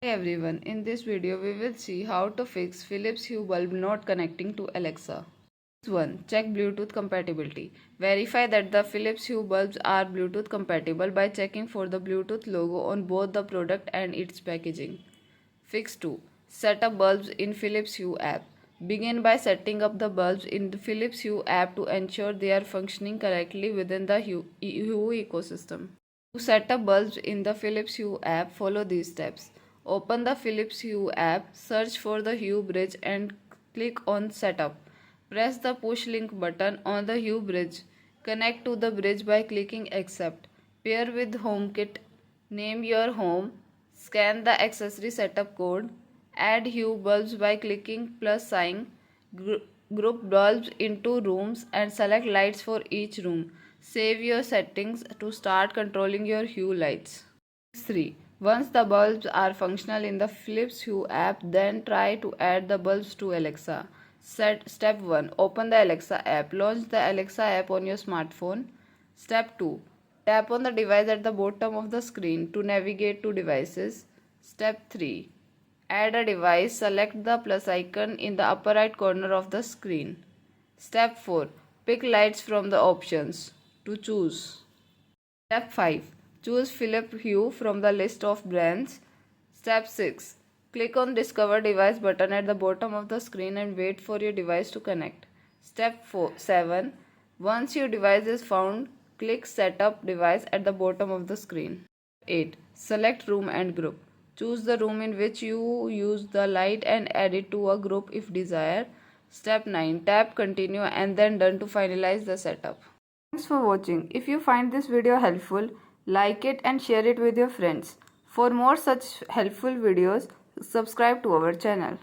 Hey everyone, in this video we will see how to fix Philips Hue bulb not connecting to Alexa. 1. Check Bluetooth compatibility. Verify that the Philips Hue bulbs are Bluetooth compatible by checking for the Bluetooth logo on both the product and its packaging. Fix 2. Set up bulbs in Philips Hue app. Begin by setting up the bulbs in the Philips Hue app to ensure they are functioning correctly within the Hue ecosystem. To set up bulbs in the Philips Hue app, follow these steps. Open the Philips Hue app, search for the Hue bridge and click on Setup. Press the push link button on the Hue bridge. Connect to the bridge by clicking Accept. Pair with HomeKit. Name your home. Scan the accessory setup code. Add Hue bulbs by clicking plus sign. Group bulbs into rooms and select lights for each room. Save your settings to start controlling your Hue lights. 3. Once the bulbs are functional in the Philips Hue app, then try to add the bulbs to Alexa. Step 1. Open the Alexa app. Launch the Alexa app on your smartphone. Step 2. Tap on the device at the bottom of the screen to navigate to devices. Step 3. Add a device. Select the plus icon in the upper right corner of the screen. Step 4. Pick lights from the options to choose. Step 5. Choose Philips Hue from the list of brands. Step 6. Click on Discover Device button at the bottom of the screen and wait for your device to connect. Step 7. Once your device is found, click Setup Device at the bottom of the screen. 8. Select Room and Group. Choose the room in which you use the light and add it to a group if desired. Step 9. Tap Continue and then Done to finalize the setup. Thanks for watching. If you find this video helpful, like it and share it with your friends. For more such helpful videos, subscribe to our channel.